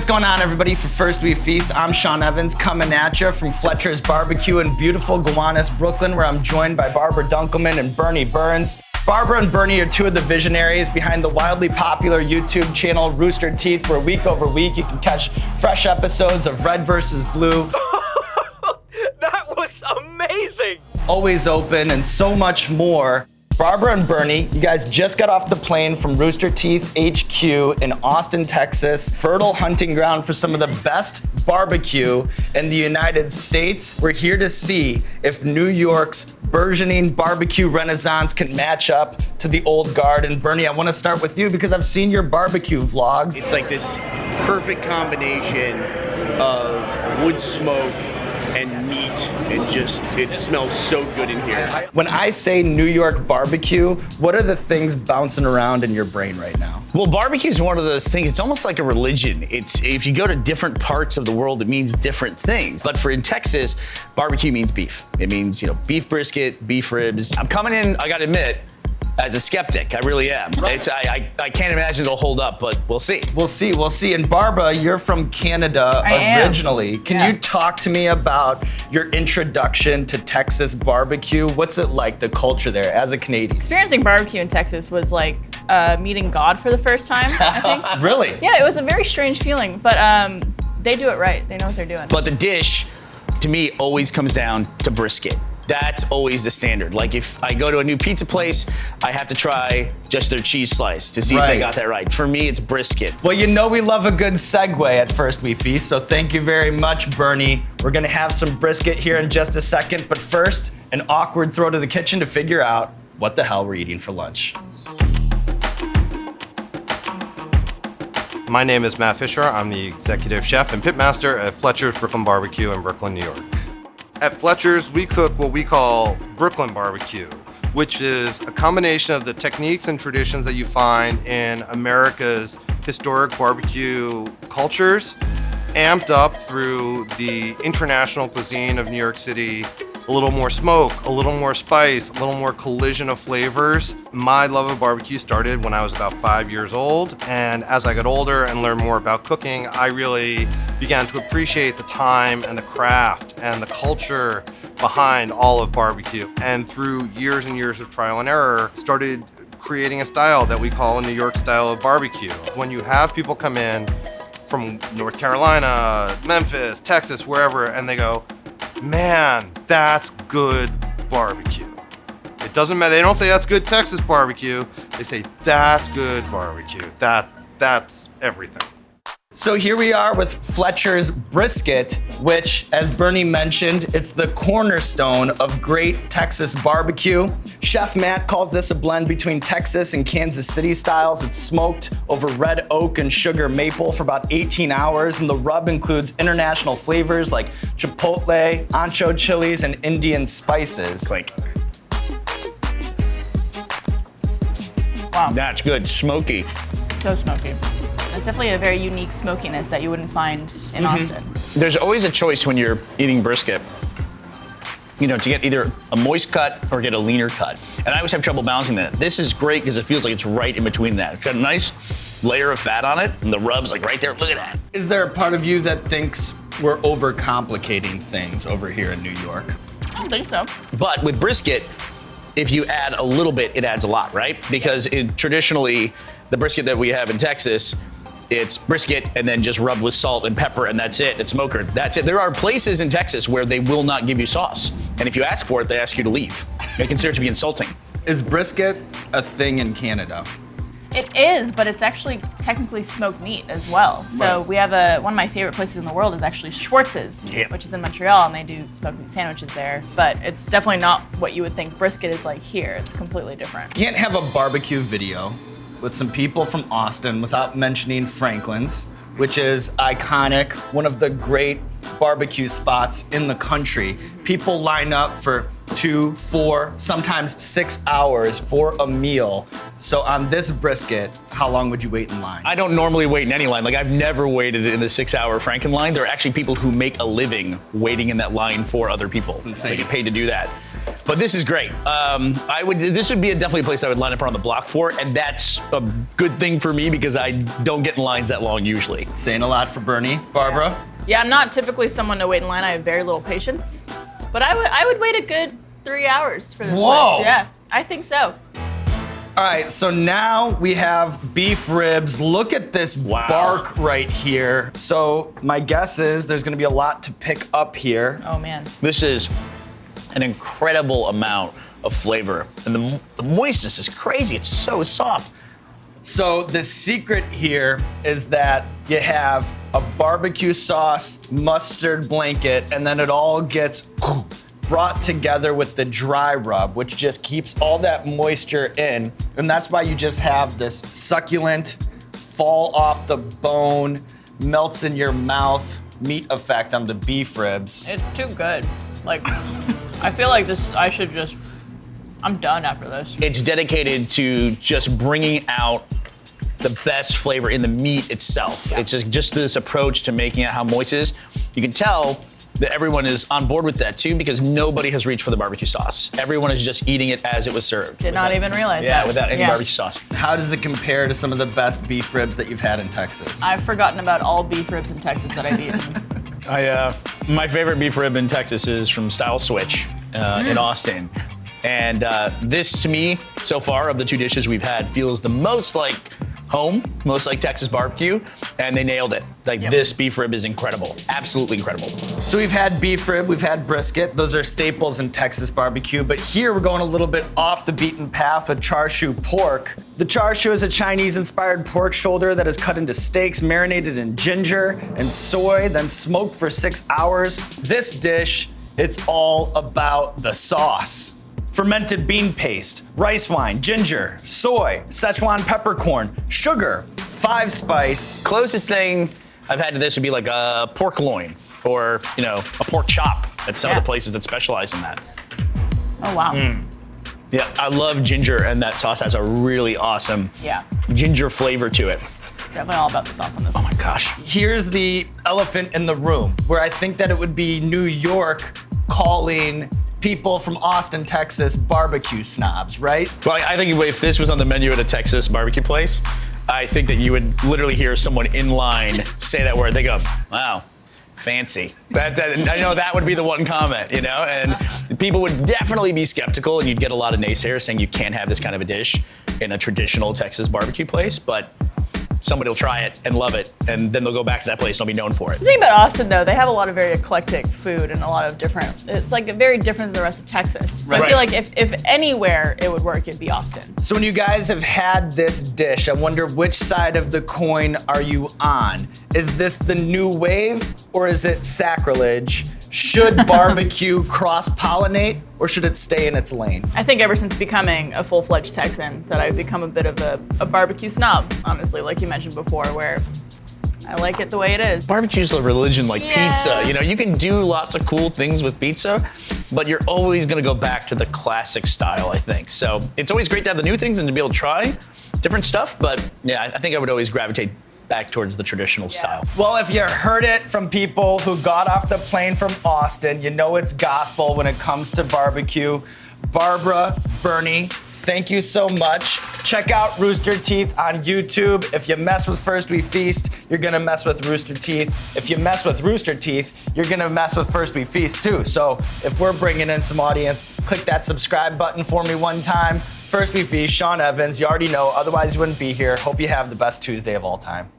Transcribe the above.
what's going on, everybody? For First We Feast, I'm Sean Evans, coming at you from Fletchers BBQ in beautiful Gowanus, Brooklyn, where I'm joined by Barbara Dunkelman and Burnie Burns. Barbara and Burnie are two of the visionaries behind the wildly popular YouTube channel Rooster Teeth, where week over week you can catch fresh episodes of Red vs. Blue. That was amazing! Always Open, and so much more. Barbara and Burnie, you guys just got off the plane from Rooster Teeth HQ in Austin, Texas, fertile hunting ground for some of the best barbecue in the United States. We're here to see if New York's burgeoning barbecue renaissance can match up to the old guard. And Burnie, I want to start with you because I've seen your barbecue vlogs. It's like this perfect combination of wood smoke and meat, and just, it smells so good in here. When I say New York barbecue, what are the things bouncing around in your brain right now? Well, barbecue is one of those things, it's almost like a religion. It's, if you go to different parts of the world, it means different things. But for in Texas, barbecue means beef. It means, you know, beef brisket, beef ribs. I'm coming in, I gotta admit, as a skeptic, I really am. Right. I can't imagine it'll hold up, but we'll see. We'll see. And Barbara, you're from Canada originally. Can you talk to me about your introduction to Texas barbecue? What's it like, the culture there as a Canadian? Experiencing barbecue in Texas was like meeting God for the first time, I think. Really? Yeah, it was a very strange feeling, but they do it right. They know what they're doing. But the dish, to me, always comes down to brisket. That's always the standard. Like if I go to a new pizza place, I have to try just their cheese slice to see if they got that right. For me, it's brisket. Well, you know we love a good segue at First We Feast, so thank you very much, Burnie. We're gonna have some brisket here in just a second, but first, an awkward throw to the kitchen to figure out what the hell we're eating for lunch. My name is Matt Fisher. I'm the executive chef and pitmaster at Fletcher's Brooklyn Barbecue in Brooklyn, New York. At Fletcher's, we cook what we call Brooklyn barbecue, which is a combination of the techniques and traditions that you find in America's historic barbecue cultures, amped up through the international cuisine of New York City. A little more smoke, a little more spice, a little more collision of flavors. My love of barbecue started when I was about 5 years old, and as I got older and learned more about cooking, I really began to appreciate the time and the craft and the culture behind all of barbecue. And through years and years of trial and error, started creating a style that we call a New York style of barbecue. When you have people come in from North Carolina, Memphis, Texas, wherever, and they go, man, that's good barbecue. It doesn't matter, they don't say that's good Texas barbecue, they say that's good barbecue. That's everything. So here we are with Fletcher's Brisket, which, as Burnie mentioned, it's the cornerstone of great Texas barbecue. Chef Matt calls this a blend between Texas and Kansas City styles. It's smoked over red oak and sugar maple for about 18 hours, and the rub includes international flavors like chipotle, ancho chilies, and Indian spices. Clink. Wow. That's good, smoky. So smoky. It's definitely a very unique smokiness that you wouldn't find in Austin. There's always a choice when you're eating brisket, you know, to get either a moist cut or get a leaner cut. And I always have trouble balancing that. This is great because it feels like it's right in between that. It's got a nice layer of fat on it, and the rub's like right there, look at that. Is there a part of you that thinks we're overcomplicating things over here in New York? I don't think so. But with brisket, if you add a little bit, it adds a lot, right? Because traditionally, the brisket that we have in Texas, it's brisket and then just rubbed with salt and pepper, and that's it. It's smoker. That's it. There are places in Texas where they will not give you sauce. And if you ask for it, they ask you to leave. They consider it to be insulting. Is brisket a thing in Canada? It is, but it's actually technically smoked meat as well. So we have one of my favorite places in the world is actually Schwartz's, which is in Montreal, and they do smoked meat sandwiches there. But it's definitely not what you would think brisket is like here. It's completely different. Can't have a barbecue video with some people from Austin without mentioning Franklin's, which is iconic, one of the great barbecue spots in the country. People line up for 2, 4, sometimes 6 hours for a meal. So on this brisket, how long would you wait in line? I don't normally wait in any line. Like I've never waited in the 6-hour Franken line. There are actually people who make a living waiting in that line for other people. It's insane. They get paid to do that. But this is great. This would be definitely a place I would line up around the block for, and that's a good thing for me because I don't get in lines that long usually. Saying a lot for Burnie. Barbara? Yeah, I'm not typically someone to wait in line. I have very little patience. But I would wait a good 3 hours for this Whoa. place. Yeah, I think so. All right, so now we have beef ribs. Look at this bark right here. So my guess is there's gonna be a lot to pick up here. Oh man. This is an incredible amount of flavor, and the moistness is crazy. It's so soft. So the secret here is that you have a barbecue sauce, mustard blanket, and then it all gets brought together with the dry rub, which just keeps all that moisture in. And that's why you just have this succulent, fall off the bone, melts in your mouth meat effect on the beef ribs. It's too good. Like, I feel like I'm done after this. It's dedicated to just bringing out the best flavor in the meat itself. Yeah. It's just this approach to making it how moist it is. You can tell that everyone is on board with that too because nobody has reached for the barbecue sauce. Everyone is just eating it as it was served. Did not even realize that. Yeah, without any barbecue sauce. How does it compare to some of the best beef ribs that you've had in Texas? I've forgotten about all beef ribs in Texas that I've eaten. My favorite beef rib in Texas is from Style Switch in Austin. And this, to me, so far, of the two dishes we've had, feels the most like home, most like Texas barbecue, and they nailed it. Like this beef rib is incredible, absolutely incredible. So we've had beef rib, we've had brisket. Those are staples in Texas barbecue, but here we're going a little bit off the beaten path with Charshu Pork. The Charshu is a Chinese-inspired pork shoulder that is cut into steaks, marinated in ginger and soy, then smoked for 6 hours. This dish, it's all about the sauce. Fermented bean paste, rice wine, ginger, soy, Szechuan peppercorn, sugar, 5-spice. Closest thing I've had to this would be like a pork loin or, a pork chop at some of the places that specialize in that. Oh, wow. Yeah, I love ginger, and that sauce has a really awesome ginger flavor to it. Definitely all about the sauce on this Oh one. my gosh. Here's the elephant in the room, where I think that it would be New York calling people from Austin, Texas, barbecue snobs, right? Well, I think if this was on the menu at a Texas barbecue place, I think that you would literally hear someone in line say that word. They go, wow, fancy. I know that would be the one comment, and people would definitely be skeptical, and you'd get a lot of naysayers saying you can't have this kind of a dish in a traditional Texas barbecue place, but somebody will try it and love it, and then they'll go back to that place and they'll be known for it. The thing about Austin, though, they have a lot of very eclectic food and a lot of different, it's like very different than the rest of Texas. So I feel like if anywhere it would work, it'd be Austin. So when you guys have had this dish, I wonder which side of the coin are you on? Is this the new wave or is it sacrilege? Should barbecue cross-pollinate or should it stay in its lane? I think ever since becoming a full-fledged Texan that I've become a bit of a barbecue snob, honestly, like you mentioned before, where I like it the way it is. Barbecue's a religion like pizza. You can do lots of cool things with pizza, but you're always gonna go back to the classic style, I think. So it's always great to have the new things and to be able to try different stuff, but yeah, I think I would always gravitate back towards the traditional style. Well, if you heard it from people who got off the plane from Austin, you know it's gospel when it comes to barbecue. Barbara, Burnie, thank you so much. Check out Rooster Teeth on YouTube. If you mess with First We Feast, you're gonna mess with Rooster Teeth. If you mess with Rooster Teeth, you're gonna mess with First We Feast too. So if we're bringing in some audience, click that subscribe button for me one time. First We Feast, Sean Evans, you already know, otherwise you wouldn't be here. Hope you have the best Tuesday of all time.